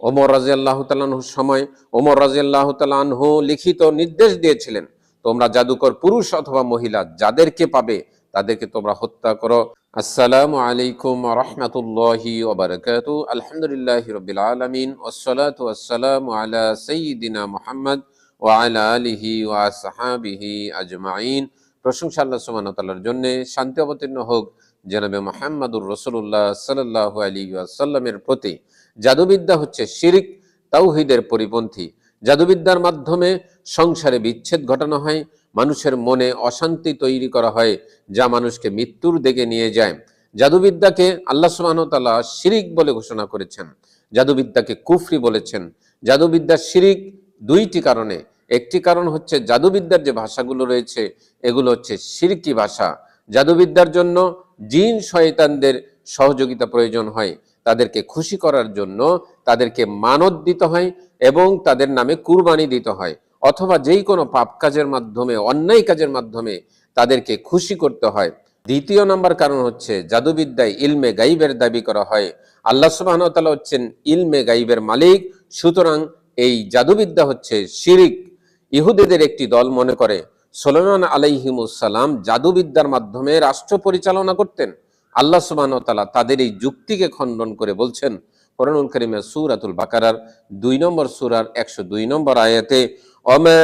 ওমর রাদিয়াল্লাহু তাআলা আনহুর সময় ওমর রাদিয়াল্লাহু তাআলা আনহু লিখিত নির্দেশ দিয়েছিলেন, তোমরা জাদুকর পুরুষ অথবা মহিলা যাদেরকে পাবে তাদেরকে তোমরা হত্যা করো। আসসালামু আলাইকুম ওয়া রাহমাতুল্লাহি ওয়া বারাকাতুহু। আলহামদুলিল্লাহি রাব্বিল আলামিন ওয়াসসালাতু ওয়াসসালামু আলা সাইয়্যিদিনা মুহাম্মদ ওয়া আলা আলিহি ওয়া আসহাবিহি আজমাইন। প্রশংসা আল্লাহ সুবহানাহু ওয়া তাআলার জন্য, শান্তি অবতীর্ণ হোক জনাবে মুহাম্মদুর রাসূলুল্লাহ সাল্লাল্লাহু আলাইহি ওয়াসাল্লামের প্রতি। জাদুবিদ্যা হচ্ছে শিরক, তাওহীদের পরিপন্থী। জাদুবিদ্যার মাধ্যমে সংসারে বিচ্ছেদ ঘটানো হয়, মানুষের মনে অশান্তি তৈরি করা হয়, যা মানুষকে মৃত্যুর দিকে নিয়ে যায়। জাদুবিদ্যাকে আল্লাহ সুবহানাহু ওয়া তাআলা শিরক বলে ঘোষণা করেছেন, জাদুবিদ্যাকে কুফরি বলেছেন। জাদুবিদ্যা শিরক দুইটি কারণে। একটি কারণ হচ্ছে জাদুবিদ্যার যে ভাষাগুলো রয়েছে এগুলো হচ্ছে শিরকি ভাষা। জাদুবিদ্যার জন্য জিন শয়তানদের সহযোগিতা প্রয়োজন হয়, তাদেরকে খুশি করার জন্য তাদেরকে মানত দিতে হয় এবং তাদের নামে কুরবানি দিতে হয়, অথবা যেই কোনো পাপ কাজের মাধ্যমে, অন্যায় কাজের মাধ্যমে তাদেরকে খুশি করতে হয়। দ্বিতীয় নাম্বার কারণ হচ্ছে জাদুবিদ্যায় ইলমে গাইবের দাবি করা হয়। আল্লাহ সুবহানাহু ওয়া তাআলা হচ্ছেন ইলমে গাইবের মালিক, সুতরাং এই জাদুবিদ্যা হচ্ছে শিরক। ইহুদিদের একটি দল মনে করে সুলাইমান আলাইহিমুস সালাম জাদুবিদ্যার মাধ্যমে রাষ্ট্র পরিচালনা করতেন। আল্লাহ সুবহানাহু ওয়া তাআলা তাদের এই যুক্তিকে খণ্ডন করে বলছেন কোরআনুল কারীমের সূরাতুল বাকারার 2 নম্বর সূরার 102 নম্বর আয়াতে, ওমা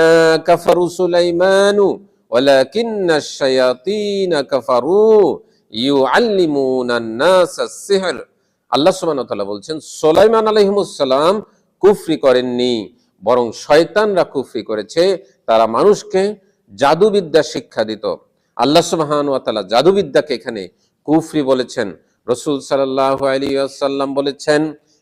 কাফারু সুলাইমানু ওয়ালাকিন্নাশ শায়াতিনা কাফারু ইউআল্লিমুনান নাসাস সিহর। আল্লাহ সুবহানাহু ওয়া তাআলা বলছেন সুলাইমান আলাইহিমুস সালাম কুফরি করেননি, বরং শয়তানরা কুফরি করেছে, তারা মানুষকে জাদুবিদ্যা শিক্ষা দিত। আল্লাহ সুবহানাহু ওয়া তাআলা জাদুবিদ্যাকে এখানে কুফরি বলেছেন। রাসূল সাল্লাল্লাহু আলাইহি ওয়াসাল্লাম বলেছেন,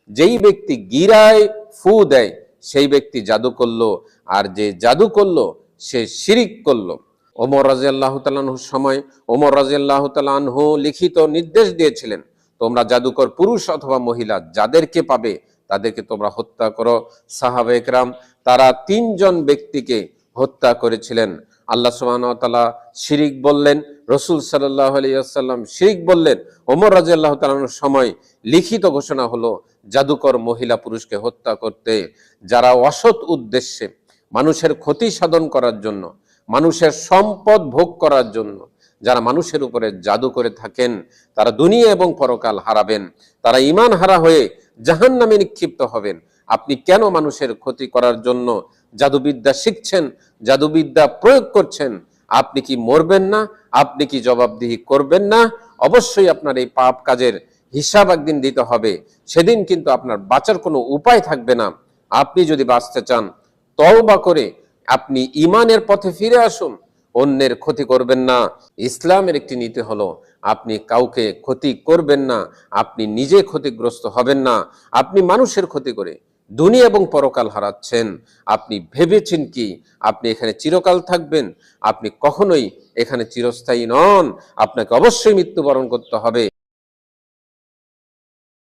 যেই ব্যক্তি গিরায় ফু দেয় সেই ব্যক্তি জাদু করলো, আর যে জাদু করলো সে শিরক করলো। ওমর রাদিয়াল্লাহু তাআলা আনহুর সময় ওমর রাদিয়াল্লাহু তাআলা আনহু লিখিত নির্দেশ দিয়েছিলেন, তোমরা জাদুকর পুরুষ অথবা মহিলা যাদেরকে পাবে তাদেরকে তোমরা হত্যা করো। সাহাবা একরাম তারা 3 জন ব্যক্তিকে হত্যা করেছিলেন। আল্লাহ সুবহানাহু ওয়া তাআলা শিরক বললেন, রাসূল সাল্লাল্লাহু আলাইহি ওয়াসাল্লাম শিরক বললেন। ওমর রাদিয়াল্লাহু তাআলার সময় লিখিত ঘোষণা হলো জাদুকর মহিলা পুরুষকে হত্যা করতে, যারা অসৎ উদ্দেশ্যে মানুষের ক্ষতি সাধন করার জন্য, মানুষের সম্পদ ভোগ করার জন্য যারা মানুষের উপরে জাদু করে থাকেন তারা দুনিয়া এবং পরকাল হারাবেন, তারা ঈমান হারা হয়ে জাহান্নামে নিক্ষিপ্ত হবেন। আপনি কেন মানুষের ক্ষতি করার জন্য জাদুবিদ্যা শিখছেন, জাদুবিদ্যা প্রয়োগ করছেন? আপনি কি মরবেন না? আপনি কি জবাবদিহি করবেন না? অবশ্যই আপনার এই পাপ কাজের হিসাব একদিন দিতে হবে। সেদিন কিন্তু আপনার বাঁচার কোনো উপায় থাকবে না। আপনি যদি বাঁচতে চান, তওবা করে আপনি ঈমানের পথে ফিরে আসুন, অন্যের ক্ষতি করবেন না। ইসলামের একটি নীতি হলো আপনি কাউকে ক্ষতি করবেন না, আপনি নিজে ক্ষতিগ্রস্ত হবেন না। আপনি মানুষের ক্ষতি করে দুনিয়া এবং পরকাল হারাচ্ছেন। আপনি ভেবেছেন কি আপনি এখানে চিরকাল থাকবেন? আপনি কখনোই এখানে চিরস্থায়ী নন, আপনাকে অবশ্যই মৃত্যুবরণ করতে হবে।